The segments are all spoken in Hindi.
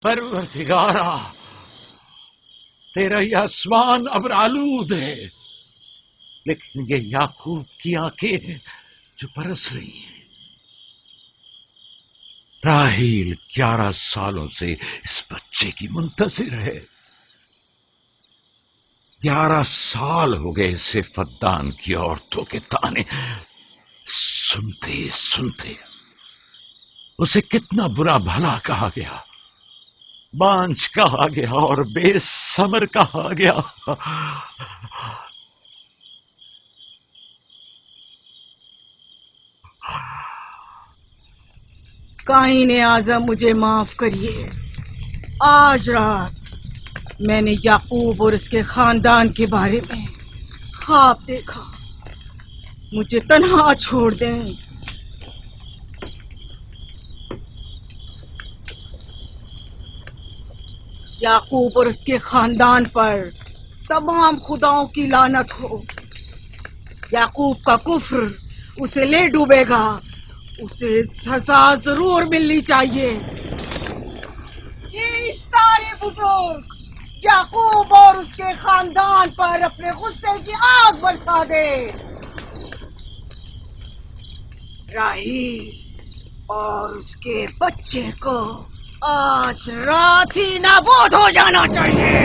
परवरदिगारा, तेरा ये आसमान अब आलूद है, लेकिन ये याकूब की आंखें जो बरस रही हैं। राहील 11 सालों से इस बच्चे की मुंतजिर है। 11 साल हो गए इसे फद्दान की औरतों के ताने सुनते सुनते। उसे कितना बुरा भला कहा गया, बांझ कहा गया और बेसमर कहा गया। काईने आज़म, मुझे माफ करिए। आज रात मैंने याकूब और उसके खानदान के बारे में ख्वाब देखा। मुझे तन्हा छोड़ दें। याकूब और उसके खानदान पर तमाम खुदाओं की लानत हो। याकूब का कुफ्र उसे ले डूबेगा। उसे सजा जरूर मिलनी चाहिए। ये इश्तारे बुजुर्ग याकूब और उसके खानदान पर अपने गुस्से की आग बरसा दे। राहील और उसके बच्चे को आज रात ही नाबूद हो जाना चाहिए।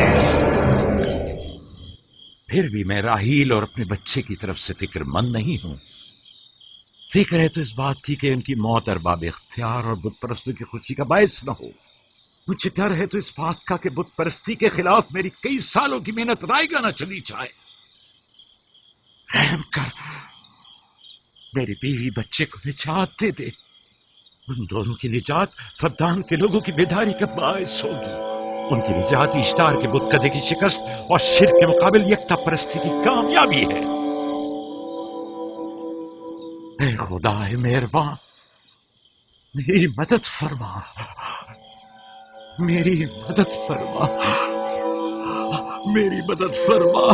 फिर भी मैं राहील और अपने बच्चे की तरफ से फिक्रमंद नहीं हूं। फिक्र है तो इस बात की कि उनकी मौत अरबाब इख्तियार और बुत परस्तों की खुशी का बायस न हो। मुझे डर है तो इस बात का कि बुत परस्ती के खिलाफ मेरी कई सालों की मेहनत रायगा न चली जाए। रहम कर, मेरी बीवी बच्चे को निजात दे दे। उन दोनों की निजात फद्दान के लोगों की बेदारी का बायस होगी। उनकी निजात इश्तार के बुत कदे की शिकस्त और शिर्क के मुकाबिल यकता परस्ती की कामयाबी है। ऐ खुदा है मेहरबान, मेरी मदद फरमा, मेरी मदद फरमा, मेरी मदद फरमा।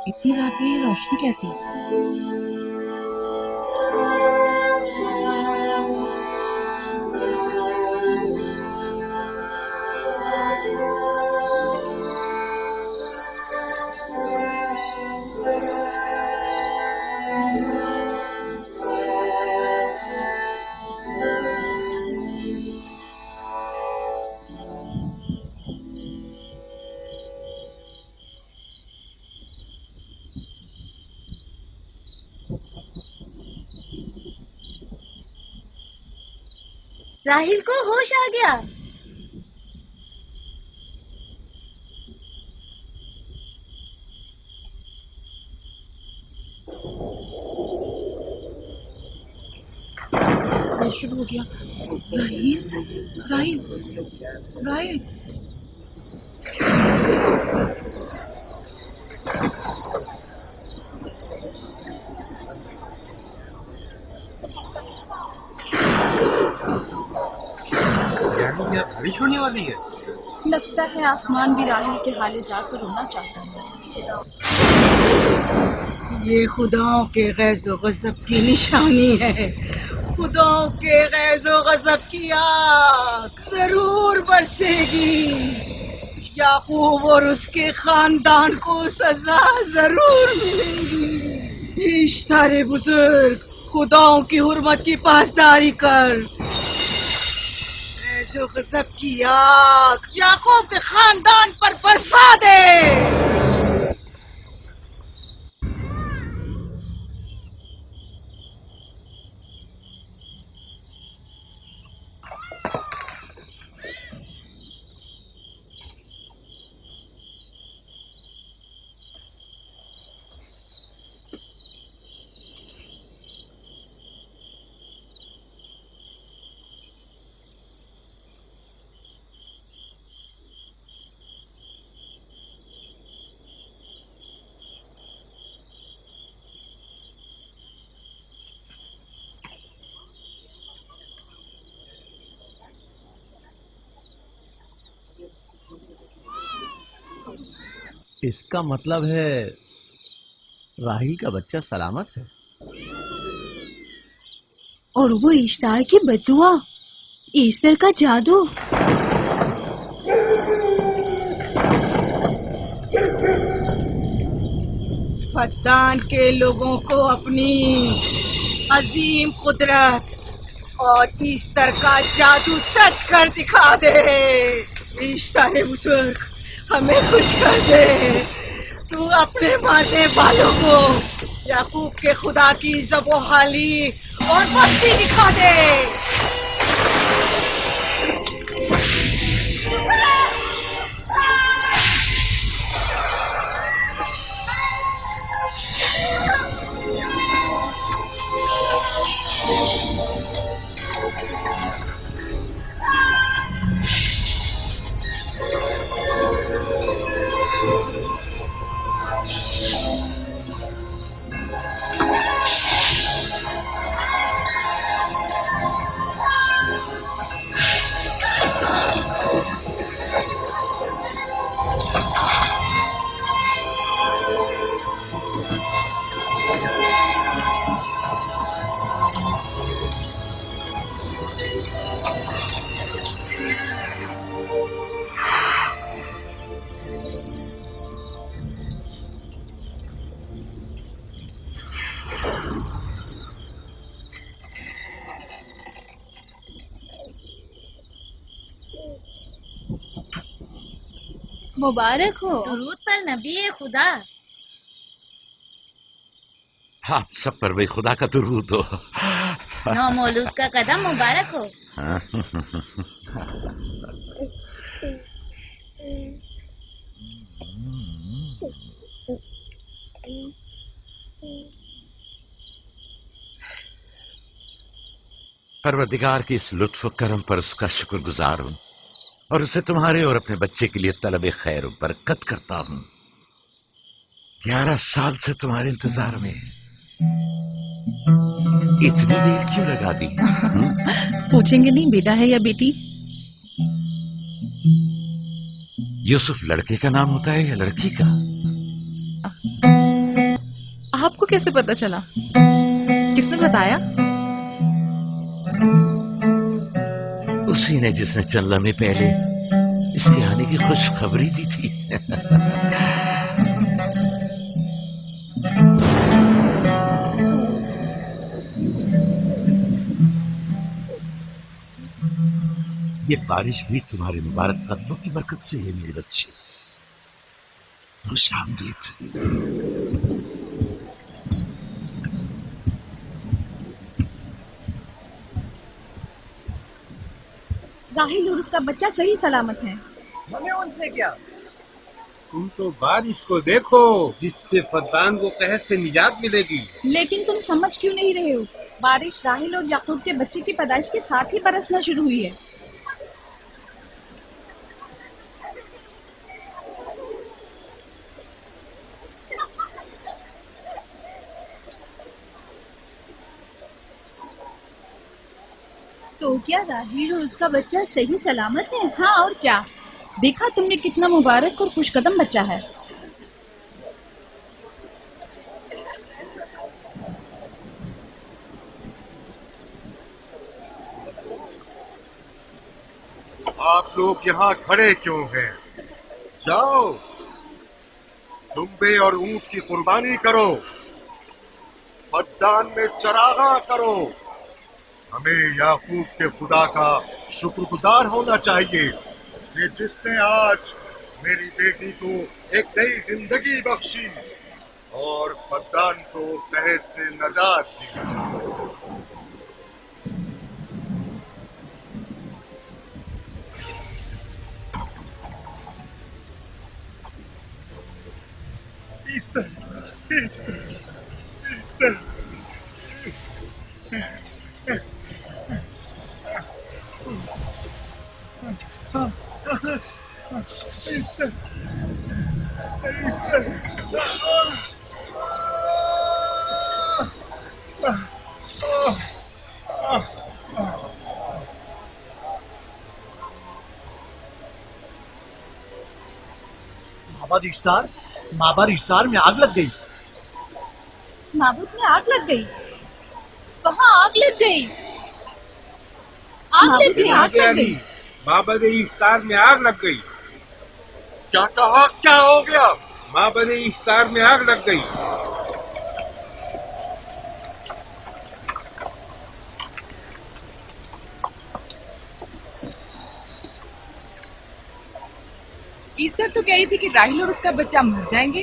इतनी रात में ये रोशनी कैसी? राहील को होश आ गया। ये शुरू हो गया। राहील, राहील, राहील। बारिश होने वाली है। लगता है आसमान भी राहील के हाले जाकर रोना चाहता है। ये खुदाओं के गैज़ो गज़ब की निशानी है। खुदाओं के गैज़ो गज़ब की आग जरूर बरसेगी। याकूब और उसके खानदान को सजा जरूर मिलेगी। इश्तारे बुजुर्ग, खुदाओं की हुर्मत की पासदारी कर। गैज़ो गज़ब की आग याकूब के खानदान पर बरसा दे। इसका मतलब है राहिल का बच्चा सलामत है। और वो इश्तार की बदुआ, ईस्टर का जादू। फद्दान के लोगों को अपनी अजीम कुदरत और ईस्टर का जादू सच कर दिखा दे। ईस्टर बुजुर्ग, हमें खुश कर दे। तू अपने मारने वालों को याकूब के खुदा की ज़बोहाली और मस्ती दिखा दे। मुबारक हो। दुरूद पर नबी खुदा। आप सब पर भी खुदा का दुरूद हो। नौ मौलूद का कदम मुबारक हो। परवरदिगार की इस लुत्फ करम पर उसका शुक्रगुजार हूँ और उसे तुम्हारे और अपने बच्चे के लिए तलब खैर बरकत करता हूँ। 11 साल से तुम्हारे इंतजार में इतनी देर क्यों लगा दी? पूछेंगे नहीं बेटा है या बेटी? यूसुफ लड़के का नाम होता है या लड़की का? आपको कैसे पता चला? किसने बताया? उसी ने जिसने चंद लम्हे पहले इसके आने की खुशखबरी दी थी। ये बारिश भी तुम्हारे मुबारक कदमों की बरकत से है मेरे बच्चे। खुश आमदीद। राहिल और उसका बच्चा सही सलामत है। हमें उनसे क्या? तुम तो बारिश को देखो जिससे फद्दान को कहर से निजात मिलेगी। लेकिन तुम समझ क्यों नहीं रहे हो? बारिश राहिल और याकूब के बच्चे की पैदाइश के साथ ही बरसना शुरू हुई है। तो क्या राहिल और उसका बच्चा सही सलामत है? हाँ और क्या। देखा तुमने कितना मुबारक और खुशकदम बच्चा है। आप लोग यहाँ खड़े क्यों हैं? जाओ, दुम्बे और ऊंट की कुर्बानी करो, मतदान में चरागा करो। हमें याकूब के खुदा का शुक्रगुजार होना चाहिए कि जिसने आज मेरी बेटी को एक नई जिंदगी बख्शी और मतदान को तहत से नजात दी। माबाद इफ्तार में आग लग गई। माबूद में आग लग गई? कहाँ आग लग गई? आग लग गई, आग लग गई। माबद इफ्तार में आग लग गई। क्या कहा? क्या हो गया? माबद इफ्तार में आग लग गई। ईस्टर तो कह रही थी कि राहिल और उसका बच्चा मर जाएंगे।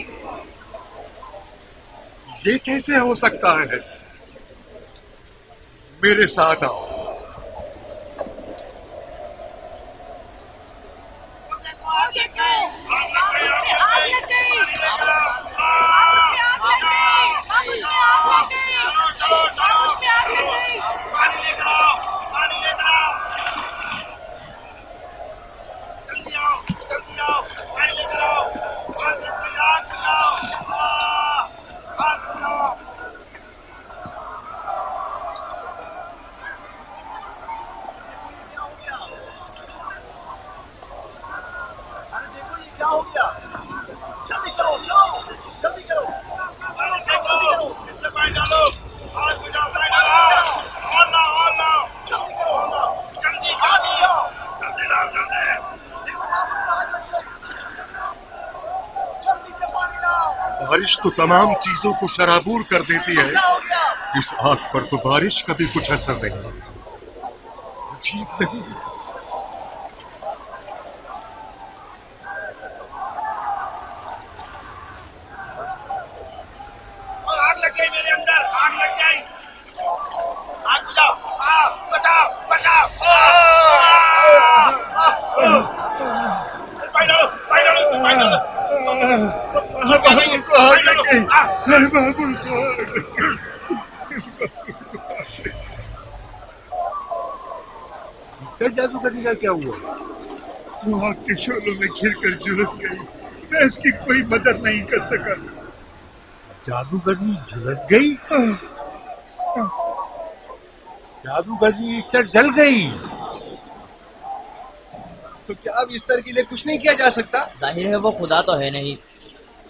ये कैसे हो सकता है? मेरे साथ आओ। बारिश तो तमाम चीजों को शराबूर कर देती है, इस आग पर तो बारिश का भी कुछ असर नहीं। अजीब नहीं? आग लग गई मेरे अंदर, आग लग गई। आग बुझाओ, बचाओ बचाओ। जादूगरनी का क्या हुआ? वो आग के शोलों में घिरकर झुलस गई। मैं इसकी कोई मदद नहीं कर सका। जादूगरनी झुलस गई? जादूगरनी ईस्टर जल गई। तो क्या अब ईस्टर के लिए कुछ नहीं किया जा सकता? जाहिर है वो खुदा तो है नहीं।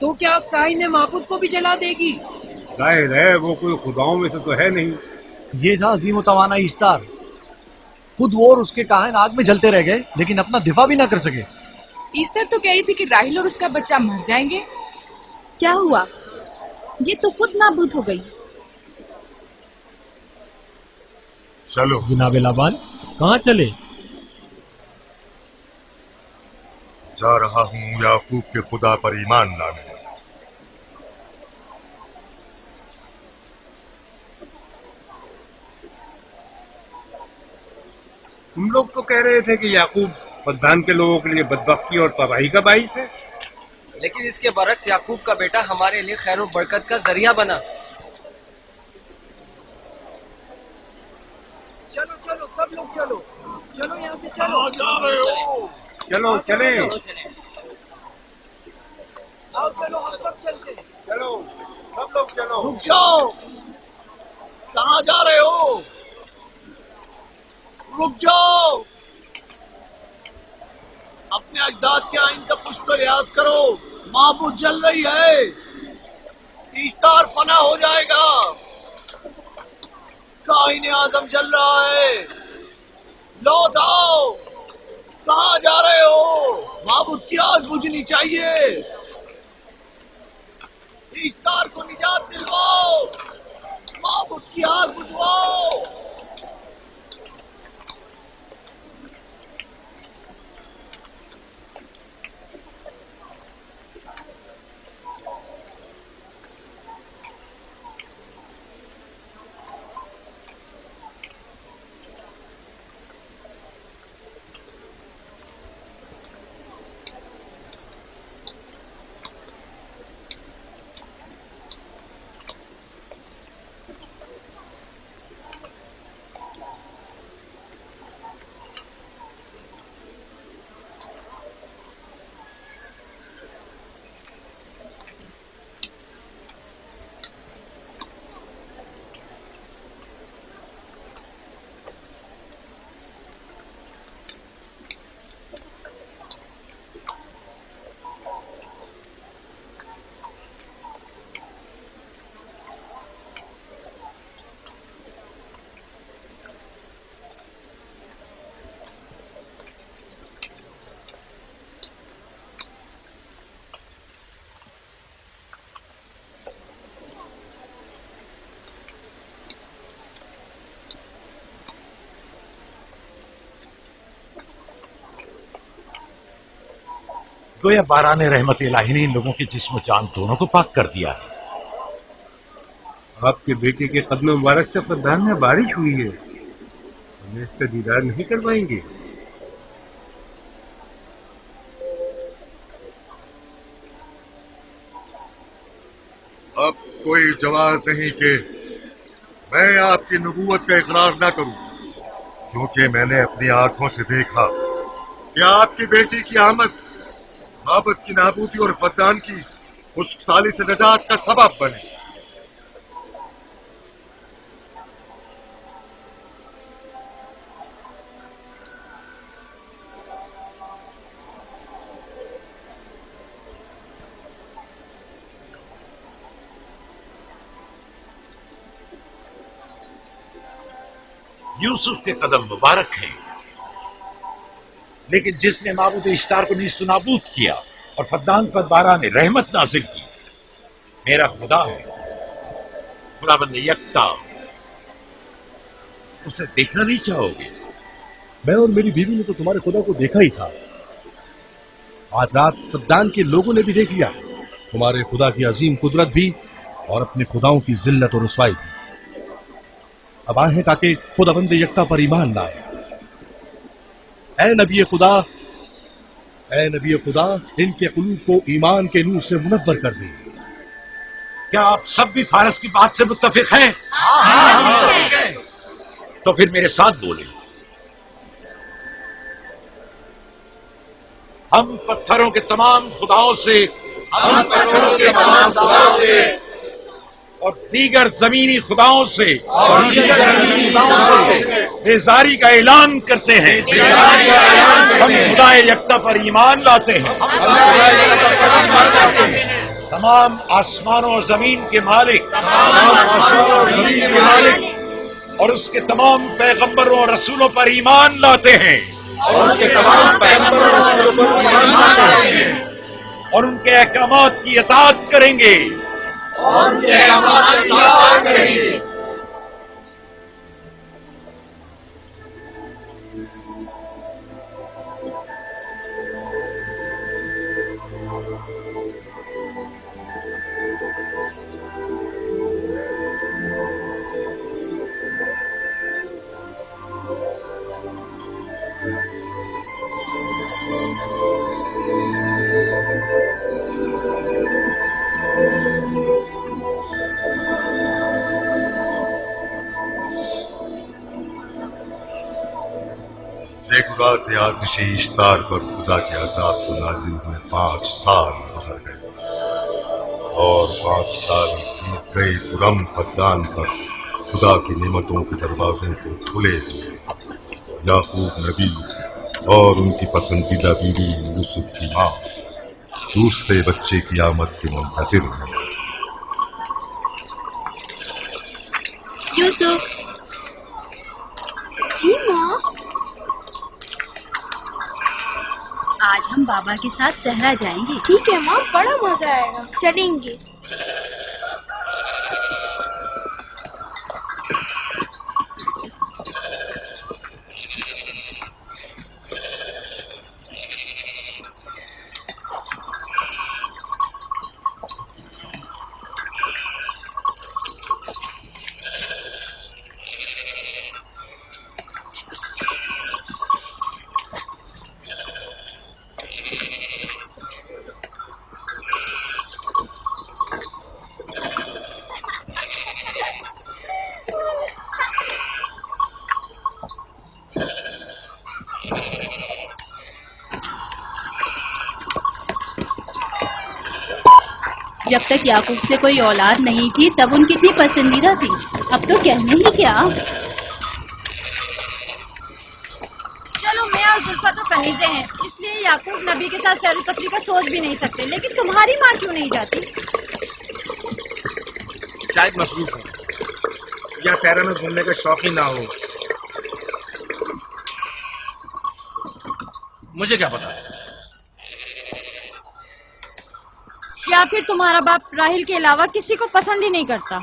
तो क्या अब काइन माबूद को भी जला देगी? जाहिर है वो कोई खुदाओं में से तो है नहीं। ये था अजीम तवाना ईस्टर। खुद वो और उसके काहिन आग में जलते रह गए, लेकिन अपना दिफा भी ना कर सके। ईस्टर तो कह रही थी कि राहिल और उसका बच्चा मर जाएंगे। क्या हुआ? ये तो खुद नाबूद हो गई। चलो जनाब लाबान, कहाँ चले? जा रहा हूँ याकूब के खुदा पर ईमान लाने। तुम लोग तो कह रहे थे कि याकूब बद्दान के लोगों के लिए बदबख्ती और तबाही का बाइस है। लेकिन इसके बरक्स याकूब का बेटा हमारे लिए खैर और बरकत का जरिया बना। चलो चलो सब लोग चलो, चलो यहाँ से चलो। जा रहे हो? चलो चले, आओ चलो, हम सब चलते। चलो सब लोग चलो। रुक जाओ, कहाँ जा रहे हो? रुक जाओ, अपने अजदाद के आइन का पुष्प लिहाज करो। माबूद जल रही है, ईस्टर फना हो जाएगा। काइन आजम जल रहा है, लौट आओ, कहाँ जा रहे हो? माबूद की आग बुझनी चाहिए। इश्तार को निजात दिलवाओ, माबूद की आग बुझवाओ। गोया बाराने रहमत इलाही ने इन लोगों के जिस्म जान दोनों को पाक कर दिया है। आपके बेटे के कदम मुबारक से प्रधान में बारिश हुई है, हमें इसका दीदार नहीं करवाएंगे। अब कोई जवाब नहीं कि मैं आपकी नबूवत का इकरार ना करूं, क्योंकि मैंने अपनी आंखों से देखा कि आपकी बेटी की आमद माबद की नाबूदी और फद्दान की खुशसाली से नजात का सबब बने। यूसुफ के कदम मुबारक हैं, लेकिन जिसने माबूद इश्तार को नीस्त नाबूद किया और फद्दान पर बाराने रहमत नाजिल की, मेरा खुदा है, खुदाबंद यकता। उसे देखना नहीं चाहोगे? मैं और मेरी बीवी ने तो तुम्हारे खुदा को देखा ही था। आज रात फद्दान के लोगों ने भी देख लिया तुम्हारे खुदा की अजीम कुदरत भी और अपने खुदाओं की जिल्लत और रुसवाई भी। अब आए हैं ताकि खुदाबंद यकता पर ईमान लाए। ऐ नबी खुदा, इनके कुलूब को ईमान के नूर से मुनव्वर कर दे। क्या आप सब भी फारस की बात से मुत्तफिक हैं? तो फिर मेरे साथ बोले। हम पत्थरों के तमाम खुदाओं से और दीगर जमीनी खुदाओं से बेजारी का ऐलान करते हैं। हम खुदा यकता पर ईमान लाते हैं। तमाम आसमानों और जमीन के मालिक और उसके तमाम पैगंबरों और रसूलों पर ईमान लाते हैं और उनके अहकामात की इताअत करेंगे। ज़ेकुरात आतिश इश्तार पर खुदा के अज़ाब को नाज़िल हुए 5 साल गुज़र गए और 5 साल बीत गए पुरम फद्दान पर खुदा की नेमतों के दरवाजे को खुले। याकूब नबी और उनकी पसंदीदा बीवी यूसुफ की मां दूसरे बच्चे की आमद के मुंतज़िर हैं। यूसुफ जी मां, बाबा के साथ सहरा जाएंगे। ठीक है माँ, बड़ा मजा आएगा, चलेंगे। जब तक याकूब से कोई औलाद नहीं थी तब उनकी इतनी पसंदीदा थी, अब तो कहने ही क्या। चलो मैं और जुल्फा तो कनीजे हैं, इसलिए याकूब नबी के साथ सैर तफरी का सोच भी नहीं सकते, लेकिन तुम्हारी माँ क्यों नहीं जाती? शायद मसरूफ हो या शहर में घूमने का शौक ही ना हो। मुझे क्या पता। या फिर तुम्हारा बाप राहिल के अलावा किसी को पसंद ही नहीं करता।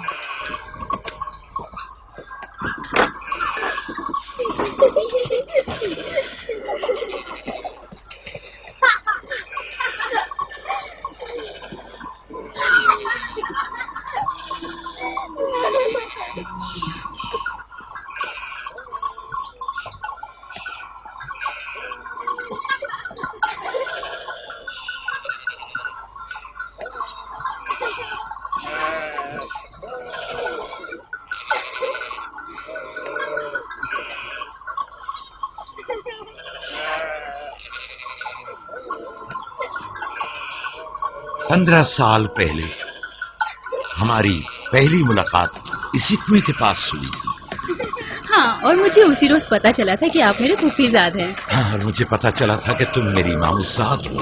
पंद्रह साल पहले हमारी पहली मुलाकात इसी कुएं के पास हुई थी। हाँ, और मुझे उसी रोज पता चला था कि आप मेरे फूफीजाद हैं। हाँ, और मुझे पता चला था कि तुम मेरी मामूजाद हो।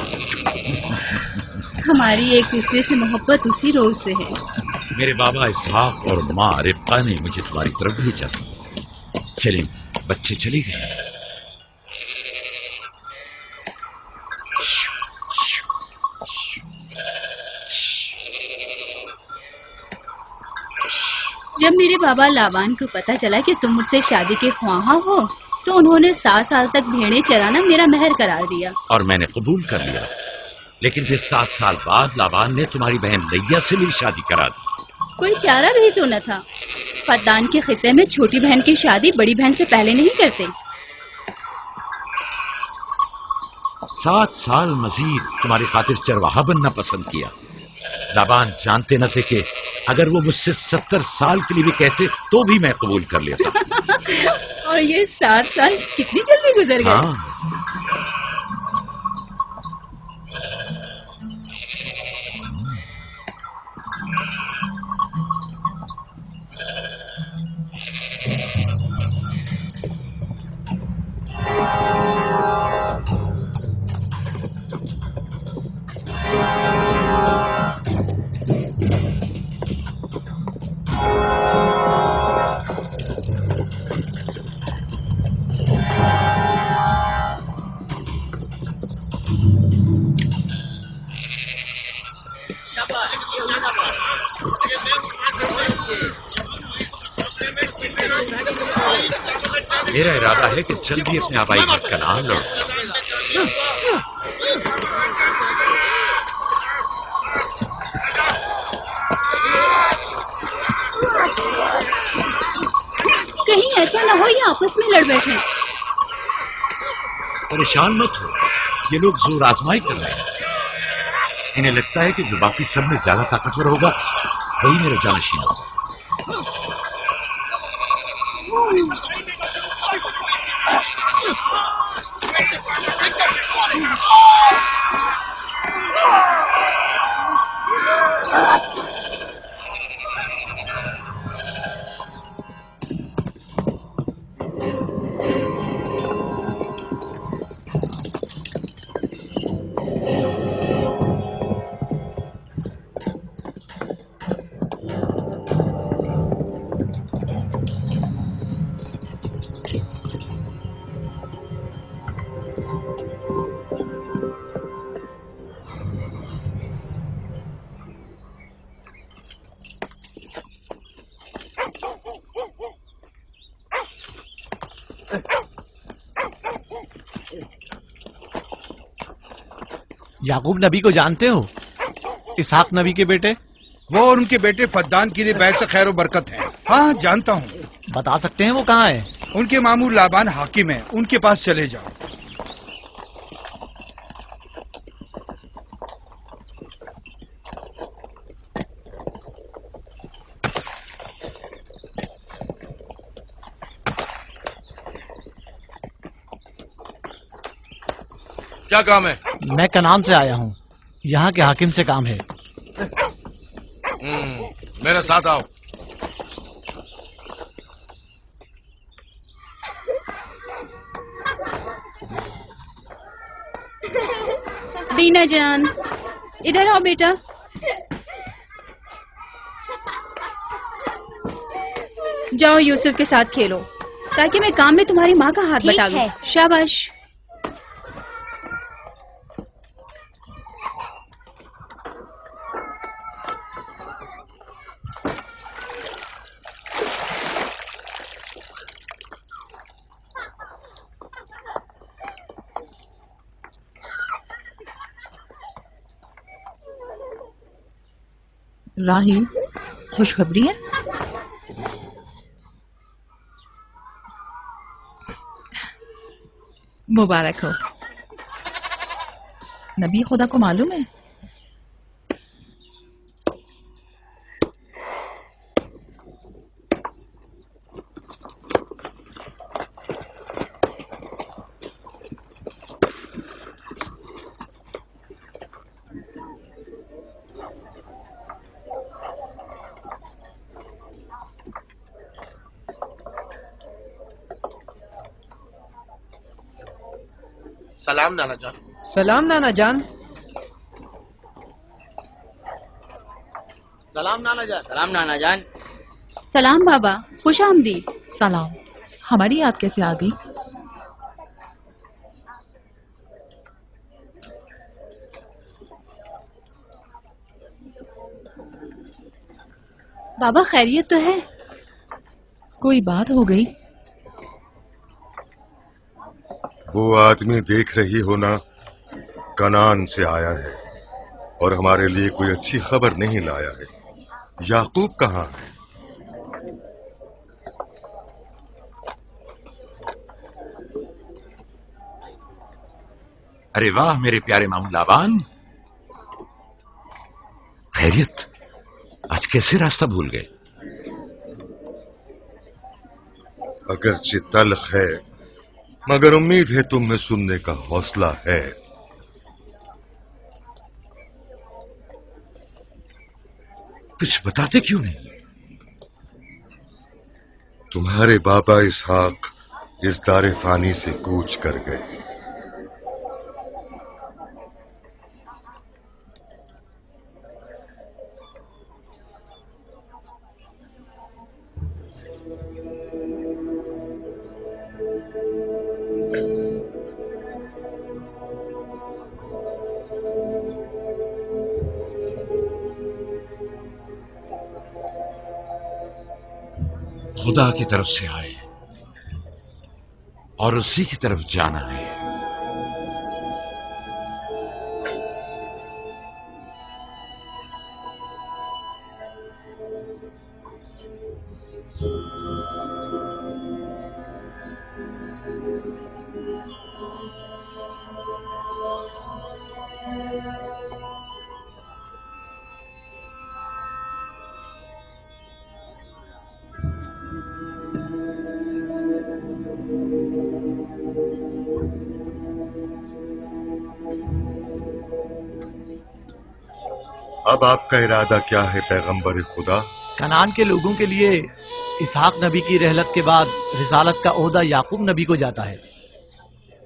हमारी एक दूसरे से मोहब्बत उसी रोज से है। मेरे बाबा इसहाक और माँ रिब्का ने मुझे तुम्हारी तरफ भेजा था। चलें, बच्चे चले गए। जब मेरे बाबा लाबान को पता चला कि तुम मुझसे शादी के ख्वाहा हो, तो उन्होंने 7 साल तक भेड़ें चराना मेरा महर करार दिया। और मैंने कबूल कर लिया। लेकिन फिर 7 साल बाद लाबान ने तुम्हारी बहन लैया से मेरी शादी करा दी। कोई चारा भी तो न था। फद्दान के खित्ते में छोटी बहन की शादी बड़ी बहन से पहले नहीं करते। 7 साल मजीद तुम्हारी खातिर चरवाहा बनना पसंद किया। लाबान जानते न थे कि अगर वो मुझसे 70 साल के लिए भी कहते तो भी मैं कबूल कर लेता। और ये 7 साल कितनी जल्दी गुजर गए। हाँ। मेरा इरादा है कि जल्दी अपने आबाई घर का नाम लो। कहीं ऐसा न हो ये आपस में लड़ बैठे। परेशान मत हो, ये लोग जोर आजमाई कर रहे हैं। इन्हें लगता है कि जो बाकी सब में ज्यादा ताकतवर होगा वही मेरा जानशीन होगा। याकूब नबी को जानते हो? इसहाक नबी के बेटे। वो और उनके बेटे फद्दान के लिए बैत खैर बरकत है। हाँ जानता हूँ। बता सकते हैं वो कहाँ है? उनके मामू लाबान हाकिम है, उनके पास चले जाओ। क्या काम है? मैं कनान से आया हूँ, यहाँ के हाकिम से काम है। मेरे साथ आओ। दीना जान, इधर आओ बेटा। जाओ यूसुफ के साथ खेलो, ताकि मैं काम में तुम्हारी माँ का हाथ बटा लूं। शाबाश। राहील, खुशखबरी है? मुबारक हो। नबी खुदा को मालूम है? सलाम नाना जान। सलाम नाना जान। सलाम नाना जान। सलाम नाना जान। सलाम बाबा, खुश आमदीद। सलाम। हमारी याद कैसे आ गई? बाबा खैरियत तो है? कोई बात हो गई? वो आदमी देख रही हो ना, कनान से आया है और हमारे लिए कोई अच्छी खबर नहीं लाया है। याकूब कहाँ है? अरे वाह मेरे प्यारे मामू लाबान, खैरियत? आज कैसे रास्ता भूल गए? अगरचे तल्ख है, मगर उम्मीद है तुम में सुनने का हौसला है। कुछ बताते क्यों नहीं? तुम्हारे बाबा इसहाक इस दारे फानी से कूच कर गए। खुदा की तरफ से आए और उसी की तरफ जाना है। अब आपका इरादा क्या है पैगंबर खुदा? कनान के लोगों के लिए इसहाक नबी की रहलत के बाद रिसालत का ओहदा याकूब नबी को जाता है।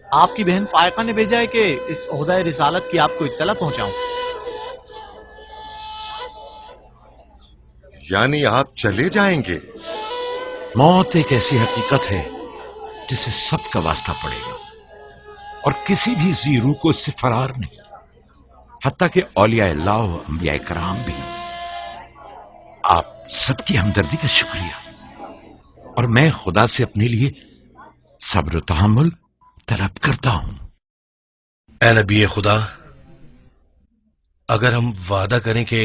आपकी बहन फायका ने भेजा है कि इस ओहदा रिसालत की आपको इत्तला पहुंचाऊं। यानी आप चले जाएंगे? मौत एक ऐसी हकीकत है जिसे सबका वास्ता पड़ेगा और किसी भी जी रूह को इससे फरार नहीं, हत्ता कि औलिया अल्लाह व अंबिया कराम भी। आप सबकी हमदर्दी का शुक्रिया और मैं खुदा से अपने लिए सब्र तहम्मुल तलब करता हूं। ए नबी खुदा, अगर हम वादा करें कि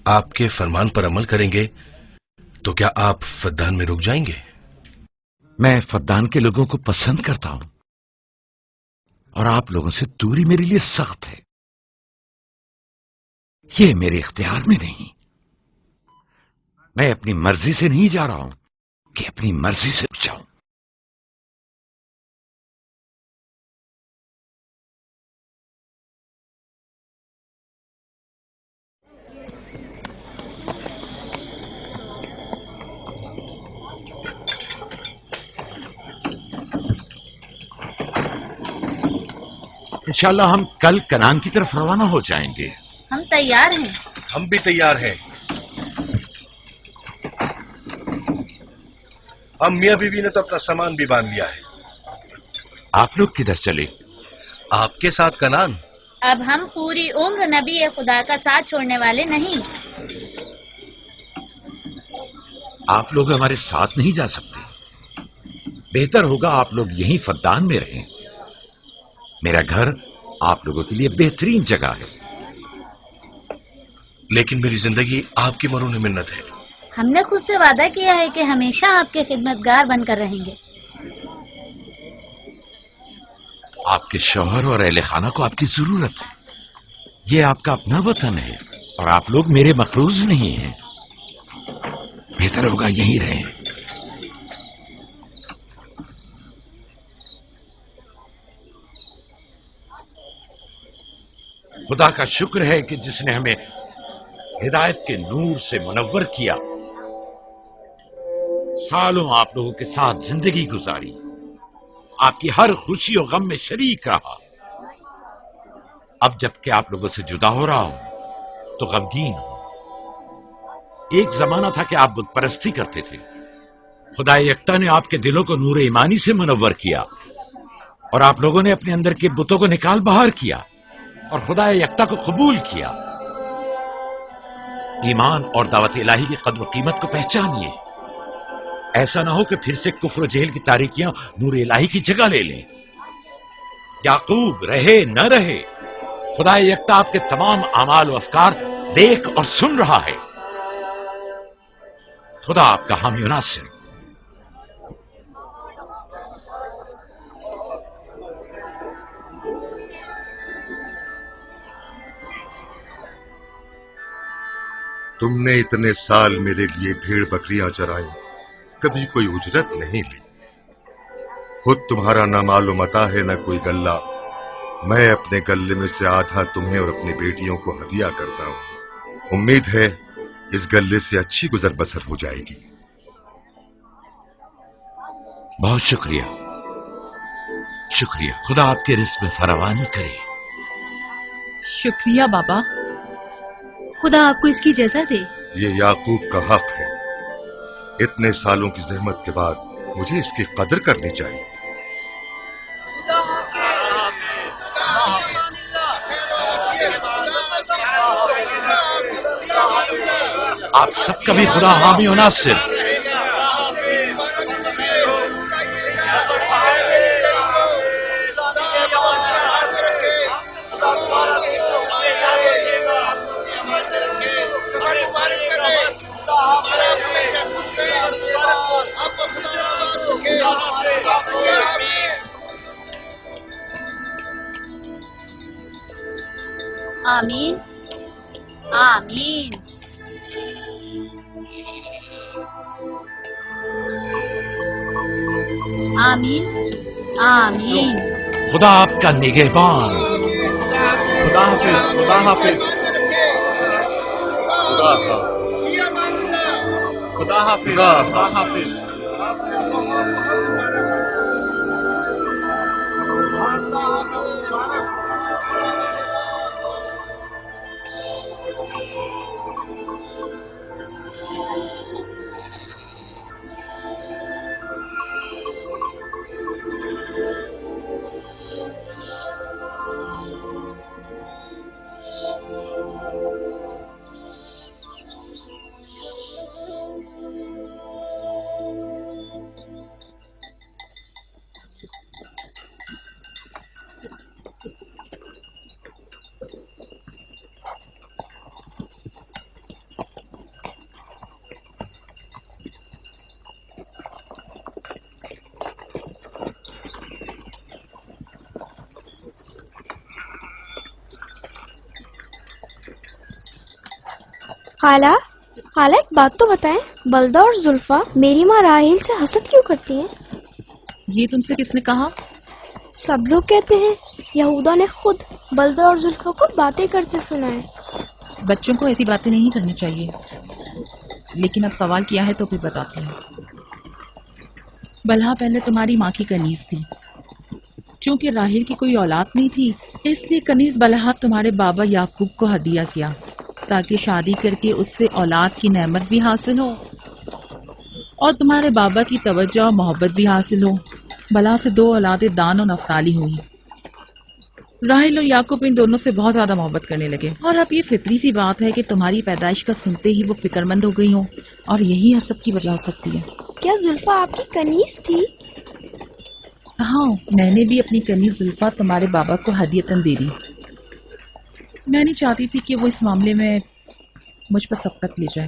आपके फरमान पर अमल करेंगे तो क्या आप फद्दान में रुक जाएंगे? मैं फद्दान के लोगों को पसंद करता हूं और आप लोगों से दूरी मेरे लिए सख्त है। ये मेरे इख्तियार में नहीं। मैं अपनी मर्जी से नहीं जा रहा हूं कि अपनी मर्जी से रुक जाऊं। इंशाल्लाह हम कल कनान की तरफ रवाना हो जाएंगे। हम तैयार हैं। हम भी तैयार हैं। हम मियां बीवी ने तो अपना सामान भी बांध लिया है। आप लोग किधर चले? आपके साथ कनान। अब हम पूरी उम्र नबी खुदा का साथ छोड़ने वाले नहीं। आप लोग हमारे साथ नहीं जा सकते। बेहतर होगा आप लोग यहीं फद्दान में रहें। मेरा घर आप लोगों के लिए बेहतरीन जगह है। लेकिन मेरी जिंदगी आपकी मरून मिन्नत है। हमने खुद से वादा किया है कि हमेशा आपके खिदमतगार बनकर रहेंगे। आपके शौहर और अहले खाना को आपकी जरूरत है। ये आपका अपना वतन है और आप लोग मेरे मकरूज नहीं हैं। बेहतर होगा यहीं रहें। खुदा का शुक्र है कि जिसने हमें हिदायत के नूर से मुनव्वर किया। सालों आप लोगों के साथ जिंदगी गुजारी, आपकी हर खुशी और गम में शरीक रहा। अब जबकि आप लोगों से जुदा हो रहा हूं तो गमगीन हूं। एक जमाना था कि आप बुत परस्ती करते थे। खुदा यकता ने आपके दिलों को नूर ईमानी से मुनव्वर किया और आप लोगों ने अपने अंदर के बुतों को निकाल बाहर किया और खुदा यकता को कबूल किया। ईमान और दावत इलाही की कद्र कीमत को पहचानिए। ऐसा ना हो कि फिर से कुफ्र जेल की तारीकियां नूर इलाही की जगह ले लें। याकूब रहे न रहे, खुदा यकता आपके तमाम अमाल और अफकार देख और सुन रहा है। खुदा आपका हामी और नासिर। तुमने इतने साल मेरे लिए भेड़ बकरियां चराई, कभी कोई उजरत नहीं ली। खुद तुम्हारा ना मालूम मता है ना कोई गल्ला। मैं अपने गल्ले में से आधा तुम्हें और अपनी बेटियों को हदिया करता हूं। उम्मीद है इस गल्ले से अच्छी गुजर बसर हो जाएगी। बहुत शुक्रिया, शुक्रिया। खुदा आपके रिस्क में फरावानी करे। शुक्रिया बाबा। खुदा आपको इसकी जज़ा दे। ये याकूब का हक है। इतने सालों की जहमत के बाद मुझे इसकी कदर करनी चाहिए। आप सबका भी खुदा हामी और नासिर। आमीन आमीन। आमीन आमीन। खुदा आपका निगहबान। खुदा हाफिज, खुदा हाफिज, खुदा हाफिज, खुदा हाफिज, खुदा हाफिज। खाला, खाला एक बात तो बताएं, बलदा और जुल्फा मेरी माँ राहेल से हसद क्यों करती हैं? ये तुमसे किसने कहा? सब लोग कहते हैं यहूदा ने खुद बलदा और जुल्फा को बातें करते सुना है। बच्चों को ऐसी बातें नहीं करनी चाहिए, लेकिन अब सवाल किया है तो फिर बताते हैं। बलहा पहले तुम्हारी माँ की कनीज थी। चूंकि राहिल की कोई औलाद नहीं थी, इसलिए कनीज बलहा तुम्हारे बाबा याकूब को हदिया किया, ताकि शादी करके उससे औलाद की नेमत भी हासिल हो और तुम्हारे बाबा की तवज्जो और मोहब्बत भी हासिल हो। बलहा से 2 औलादें दान और नफ्ताली हुई। राहिल और याकूब इन दोनों से बहुत ज्यादा मोहब्बत करने लगे, और अब ये फितरी सी बात है कि तुम्हारी पैदाइश का सुनते ही वो फिक्रमंद हो गई हो, और यही हसद की वजह हो सकती है। क्या जुल्फा आपकी कनीज थी? हाँ, मैंने भी अपनी कनीज जुल्फा तुम्हारे बाबा को हदियतन दे दी। मैं नहीं चाहती थी कि वो इस मामले में मुझ पर सबकत ले जाए।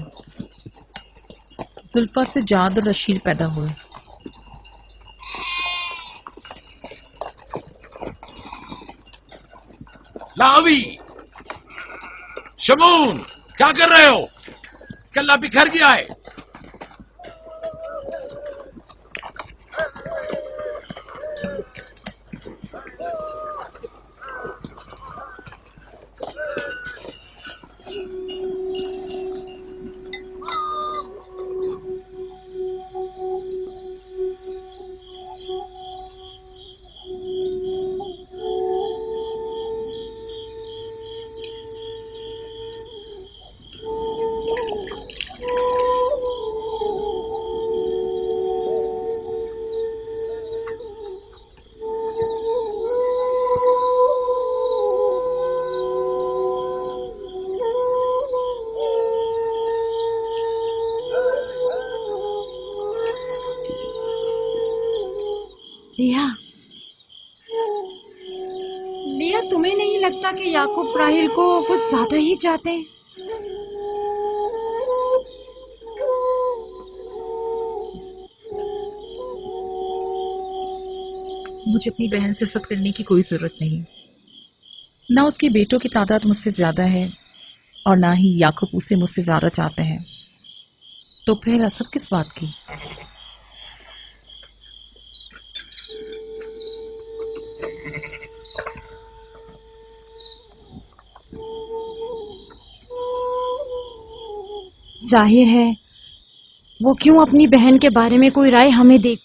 जुल्फा से जाद और रशीद पैदा हुए। लावी, शमून, क्या कर रहे हो? कल्ला बिखर गया है। लिया, तुम्हें नहीं लगता कि याकूब राहिल को कुछ ज्यादा ही चाहते हैं? मुझे अपनी बहन से हसद करने की कोई जरूरत नहीं। ना उसके बेटों की तादाद मुझसे ज्यादा है और ना ही याकूब उसे मुझसे ज्यादा चाहते हैं, तो फिर हसद किस बात की? जाहिर है वो क्यों अपनी बहन के बारे में कोई राय हमें दे।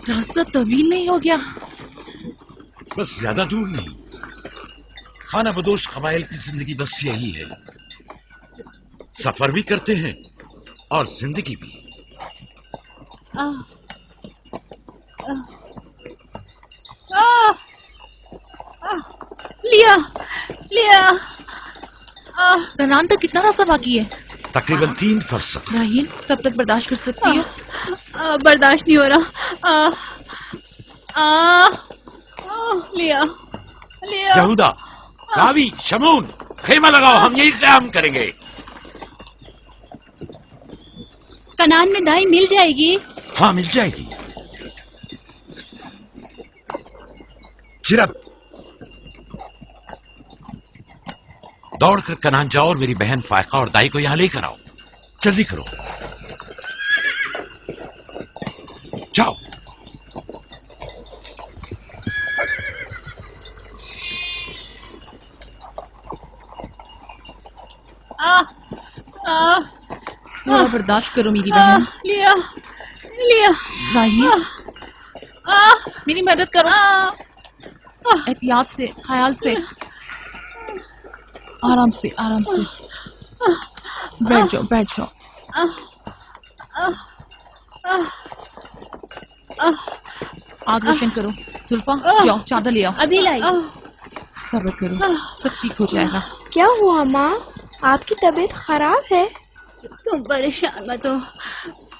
रास्ता तवील नहीं हो गया? बस ज्यादा दूर नहीं। खाना बदोश कबाइल की जिंदगी बस यही है, सफर भी करते हैं और जिंदगी भी। लिया, लिया। कनान तक कितना रास्ता बाकी है? तकरीबन 3 फरसख। राहील, कब तक बर्दाश्त कर सकती हो? बर्दाश्त नहीं हो रहा। लिया, लिया। यहूदा, रावी, शमून, खेमा लगाओ, हम यही क़याम करेंगे। कनान में दाई मिल जाएगी? हाँ, मिल जाएगी। चिरब, दौड़कर कनान जाओ और मेरी बहन फायका और दाई को यहां लेकर आओ। जल्दी करो, जाओ। थोड़ा बर्दाश्त करो मेरी बहन। लिया, लिया। राहील, मेरी मदद करो। एहतियात से, ख्याल से, आराम से, आराम से। बैठ जाओ, बैठ जाओ। आग रोशन करो। जुल्फा, जाओ चादर ले आओ। अभी लाई। सब्र करो, सब ठीक हो जाएगा। क्या हुआ माँ? आपकी तबीयत खराब है? तुम परेशान मत हो,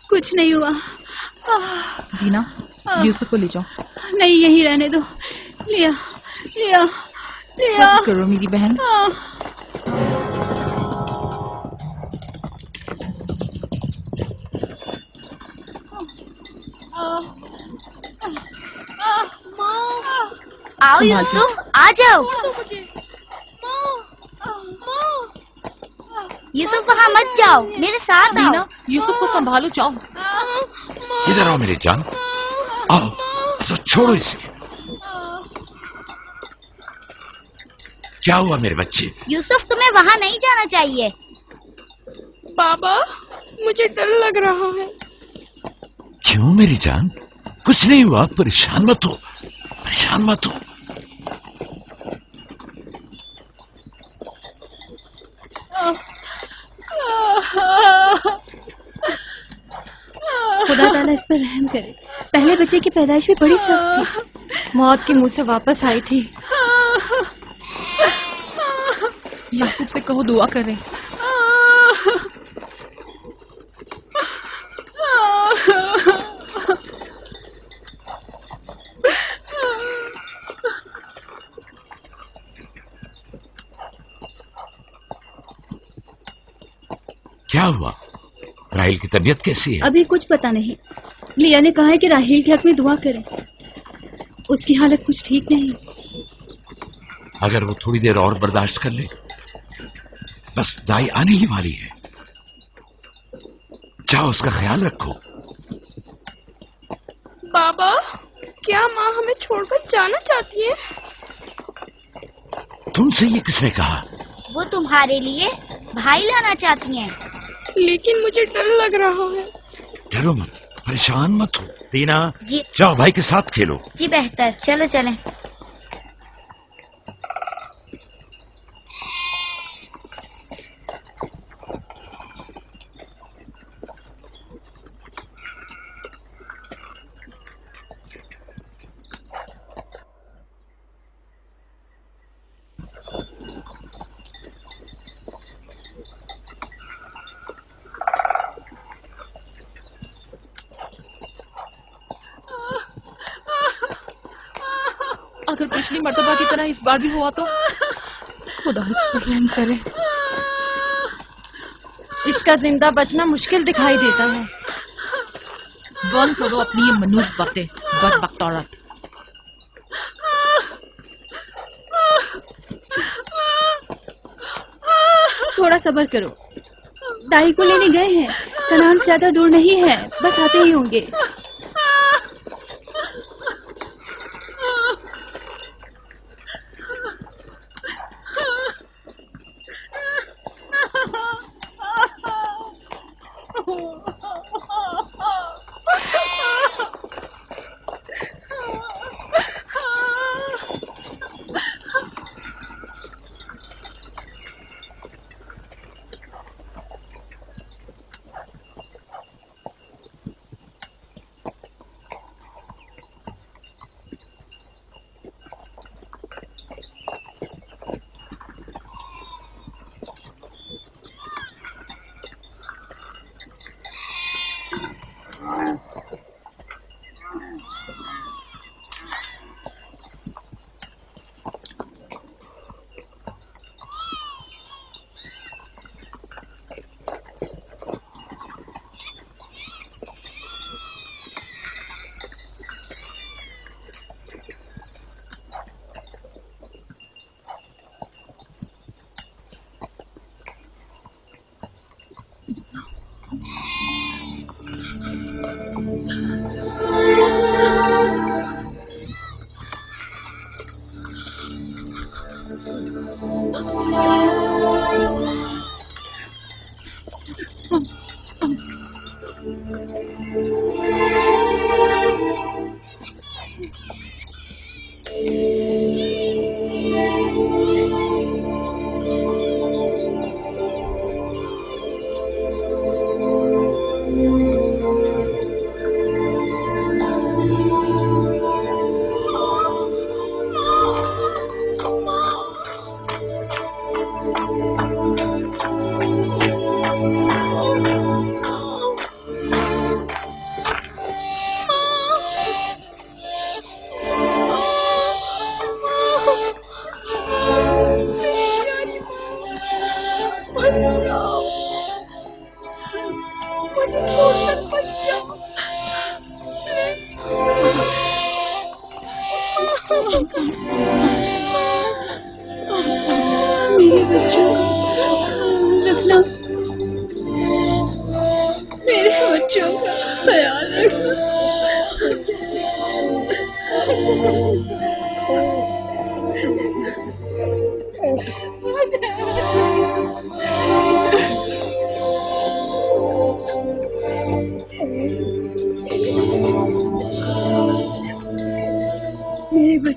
कुछ नहीं हुआ। दीना, यूसुफ को ले जाओ। नहीं, यहीं रहने दो। लिया लिया लिया। करो मेरी बहन। आओ यूसुफ, आ जाओ। यूसुफ वहाँ मत जाओ, मेरे साथ आओ। दीना, यूसुफ को संभालो, जाओ। इधर आओ मेरी जान, आओ। तो छोड़ो इसे। क्या हुआ मेरे बच्चे? यूसुफ, तुम्हें वहाँ नहीं जाना चाहिए। बाबा, मुझे डर लग रहा है। क्यों मेरी जान? कुछ नहीं हुआ, परेशान मत हो, परेशान मत हो। खुदा ताला इस पर रहम करे। पहले बच्चे की पैदाइश भी बड़ी सख्त थी, मौत के मुंह से वापस आई थी। याकूब से कहो दुआ करें। क्या हुआ? राहिल की तबीयत कैसी है? अभी कुछ पता नहीं। लिया ने कहा है कि राहिल के हक में दुआ करें। उसकी हालत कुछ ठीक नहीं। अगर वो थोड़ी देर और बर्दाश्त कर ले, बस दाई आने ही वाली है। जाओ, उसका ख्याल रखो। बाबा, क्या माँ हमें छोड़कर जाना चाहती है? तुमसे ये किसने कहा? वो तुम्हारे लिए भाई लाना चाहती हैं। लेकिन मुझे डर लग रहा है। डरो मत, परेशान मत हो। दीना, जी जाओ भाई के साथ खेलो। जी बेहतर, चलो चलें। अगर पिछली मर्तबा की तरह इस बार भी हुआ तो खुदा इस पर रहम करे। इसका जिंदा बचना मुश्किल दिखाई देता है। बंद करो अपनी ये मनूस बातें, बदबख्त औरत। थोड़ा सब्र करो, दाई को लेने गए हैं। कनान ज्यादा दूर नहीं है, बस आते ही होंगे।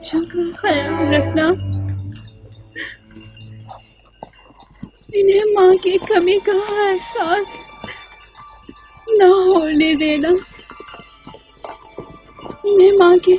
बच्चों का ख्याल रखना, इन्हें माँ की कमी का एहसास न होने देना, इन्हें माँ की